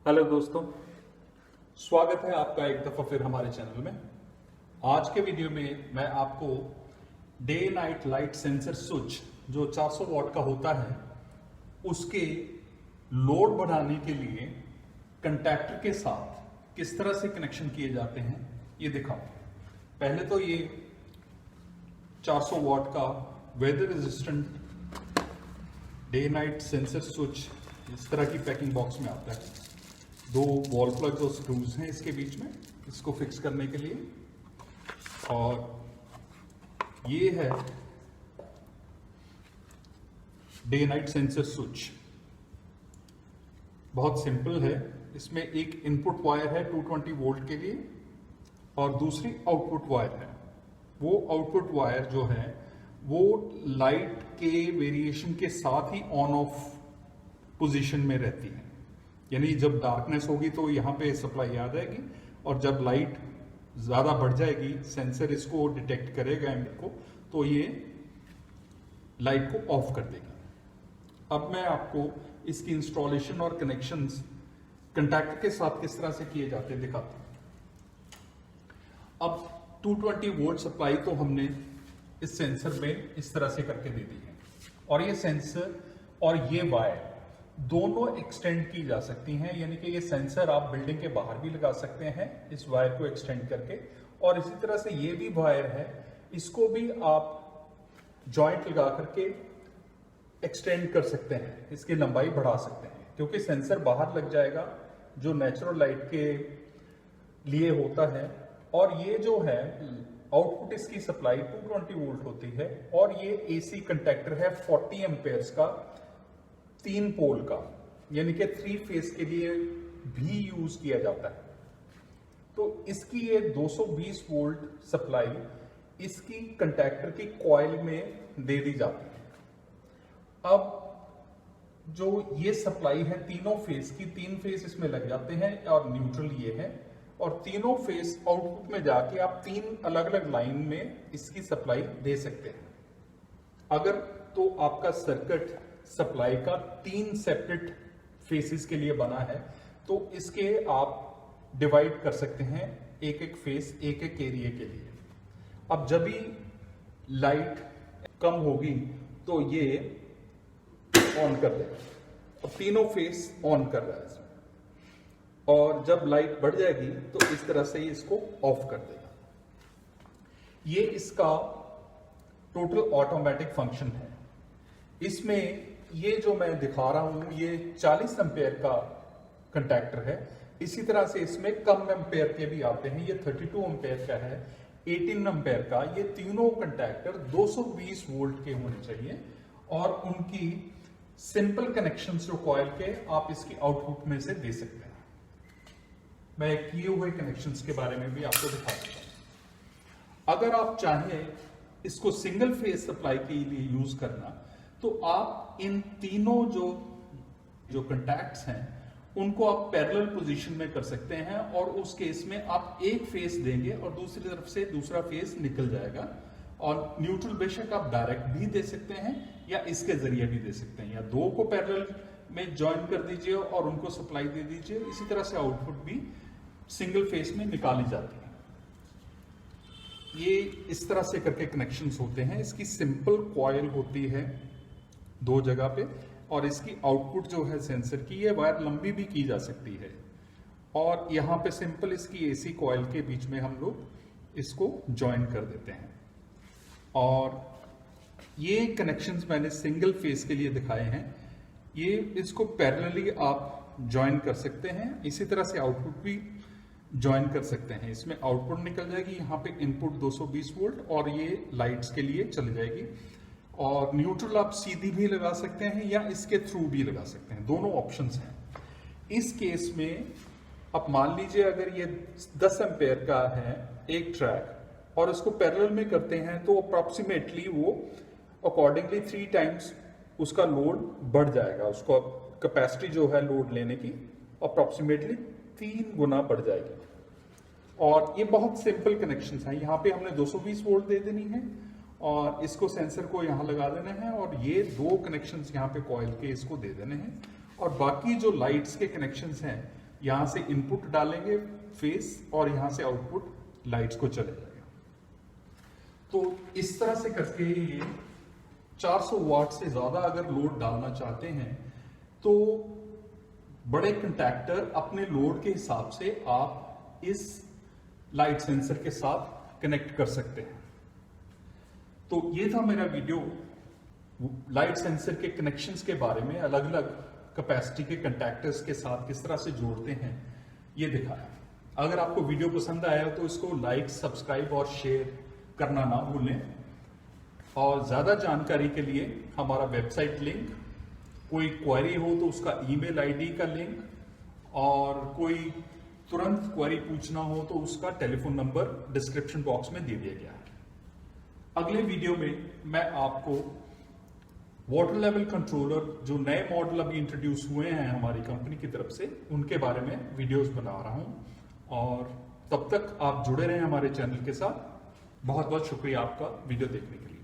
Hello दोस्तों, स्वागत है आपका एक दफा फिर हमारे चैनल में। आज के वीडियो में मैं आपको day night light sensor switch जो 400 वॉट का होता है उसके लोड बढ़ाने के लिए कंटैक्टर के साथ किस तरह से कनेक्शन किए जाते हैं ये दिखाऊं। पहले तो ये 400 वॉट का weather resistant day night sensor switch इस तरह की पैकिंग बॉक्स में आता है। दो वॉल प्लग्स और स्क्रूज हैं इसके बीच में इसको फिक्स करने के लिए, और ये है डे नाइट सेंसर स्विच। बहुत सिंपल है। इसमें एक इनपुट वायर है 220 वोल्ट के लिए और दूसरी आउटपुट वायर है। वो आउटपुट वायर जो है वो लाइट के वेरिएशन के साथ ही ऑन ऑफ पोजीशन में रहती है, यानी जब डार्कनेस होगी तो यहाँ पे सप्लाई आ जाएगी और जब लाइट ज़्यादा बढ़ जाएगी सेंसर इसको डिटेक्ट करेगा एम्बिट को, तो ये लाइट को ऑफ कर देगी। अब मैं आपको इसकी इंस्टॉलेशन और कनेक्शंस कंटैक्टर के साथ किस तरह से किए जाते हैं दिखाता हूँ। अब 220 वोल्ट सप्लाई तो हमने इस सेंसर में इस तरह से करके दे दी है, और ये सेंसर और ये वायर दोनों एक्सटेंड की जा सकती हैं, यानी कि ये सेंसर आप बिल्डिंग के बाहर भी लगा सकते हैं इस वायर को एक्सटेंड करके, और इसी तरह से ये भी वायर है, इसको भी आप जॉइंट लगा करके एक्सटेंड कर सकते हैं, इसकी लंबाई बढ़ा सकते हैं, क्योंकि सेंसर बाहर लग जाएगा जो नेचुरल लाइट के लिए होता है। और ये जो है आउटपुट इसकी सप्लाई 220 वोल्ट होती है, और ये एसी कंटैक्टर है 40 एम्पेयर्स का 3 पोल का, यानी कि 3 फेज के लिए भी यूज किया जाता है। तो इसकी ये 220 वोल्ट सप्लाई इसकी कंटैक्टर की कॉइल में दे दी जाती है। अब जो ये सप्लाई है तीनों फेज की, 3 फेज इसमें लग जाते हैं और न्यूट्रल ये है, और तीनों फेज आउटपुट में जाके आप 3 अलग अलग लाइन में इसकी सप्लाई दे सकते हैं। अगर तो आपका सर्किट सप्लाई का 3 सेपरेट फेसेस के लिए बना है तो इसके आप डिवाइड कर सकते हैं, एक एक फेस एक एक एरिया के लिए। अब जब भी लाइट कम होगी तो ये ऑन कर देगा। अब तीनों फेस ऑन कर रहा है इसमें, और जब लाइट बढ़ जाएगी तो इस तरह से ये इसको ऑफ कर देगा। ये इसका टोटल ऑटोमेटिक फंक्शन है। इसमें ये जो मैं दिखा रहा हूं ये 40 एम्पेयर का कंटैक्टर है। इसी तरह से इसमें कम एम्पेयर के भी आते हैं, ये 32 एम्पेयर का है, 18 एम्पेयर का। ये तीनों कंटैक्टर 220 वोल्ट के होने चाहिए, और उनकी सिंपल कनेक्शंस जो कॉइल के आप इसकी आउटपुट में से दे सकते हैं। मैं किए हुए कनेक्शंस के बारे में भी आपको दिखा देता हूं। अगर आप चाहें इसको सिंगल फेज सप्लाई के लिए यूज करना तो आप इन तीनों जो कंटैक्ट्स हैं उनको आप पैरेलल पोजीशन में कर सकते हैं, और उस केस में आप एक फेस देंगे और दूसरी तरफ से दूसरा फेस निकल जाएगा। और न्यूट्रल बेशक आप डायरेक्ट भी दे सकते हैं या इसके जरिए भी दे सकते हैं, या दो को पैरेलल में ज्वाइन कर दीजिए और उनको सप्लाई दे दीजिए। इसी तरह से आउटपुट भी सिंगल फेस में निकाली जाती है। ये इस तरह से करके कनेक्शंस होते हैं। इसकी सिंपल कॉइल होती है 2 जगह पे, और इसकी आउटपुट जो है सेंसर की ये वायर लंबी भी की जा सकती है, और यहाँ पे सिंपल इसकी एसी कॉइल के बीच में हम लोग इसको ज्वाइन कर देते हैं। और ये कनेक्शंस मैंने सिंगल फेस के लिए दिखाए हैं। ये इसको पैरेलली आप ज्वाइन कर सकते हैं, इसी तरह से आउटपुट भी ज्वाइन कर सकते हैं। इसमें आउटपुट निकल जाएगी, यहाँ पे इनपुट 220 वोल्ट, और ये लाइट्स के लिए चली जाएगी। और न्यूट्रल आप सीधी भी लगा सकते हैं या इसके थ्रू भी लगा सकते हैं, दोनों ऑप्शंस हैं। इस केस में आप मान लीजिए अगर ये 10 एम्पेयर का है एक ट्रैक और इसको पैरेलल में करते हैं तो अप्रॉक्सीमेटली वो अकॉर्डिंगली 3 टाइम्स उसका लोड बढ़ जाएगा। उसको कैपेसिटी जो है लोड लेने की अप्रॉक्सीमेटली 3 गुना बढ़ जाएगी। और ये बहुत सिंपल कनेक्शंस हैं। यहाँ पे हमने 220 वोल्ट दे देनी है और इसको सेंसर को यहाँ लगा देना है, और ये 2 कनेक्शंस यहाँ पे कॉइल के इसको दे देने हैं। और बाकी जो लाइट्स के कनेक्शंस हैं यहां से इनपुट डालेंगे फेस और यहां से आउटपुट लाइट्स को चले जाएगा। तो इस तरह से करके ये 400 वाट से ज्यादा अगर लोड डालना चाहते हैं तो बड़े कंटैक्टर अपने लोड के हिसाब से आप इस लाइट सेंसर के साथ कनेक्ट कर सकते हैं। तो ये था मेरा वीडियो लाइट सेंसर के कनेक्शंस के बारे में, अलग अलग कैपेसिटी के कंटैक्टर्स के साथ किस तरह से जोड़ते हैं ये दिखाया। अगर आपको वीडियो पसंद आया तो इसको लाइक, सब्सक्राइब और शेयर करना ना भूलें। और ज्यादा जानकारी के लिए हमारा वेबसाइट लिंक, कोई क्वेरी हो तो उसका ईमेल आईडी का लिंक, और कोई तुरंत क्वेरी पूछना हो तो उसका टेलीफोन नंबर डिस्क्रिप्शन बॉक्स में दे दिया गया है। अगले वीडियो में मैं आपको वाटर लेवल कंट्रोलर जो नए मॉडल अभी इंट्रोड्यूस हुए हैं हमारी कंपनी की तरफ से, उनके बारे में वीडियोस बना रहा हूं। और तब तक आप जुड़े रहें हमारे चैनल के साथ। बहुत बहुत शुक्रिया आपका वीडियो देखने के लिए।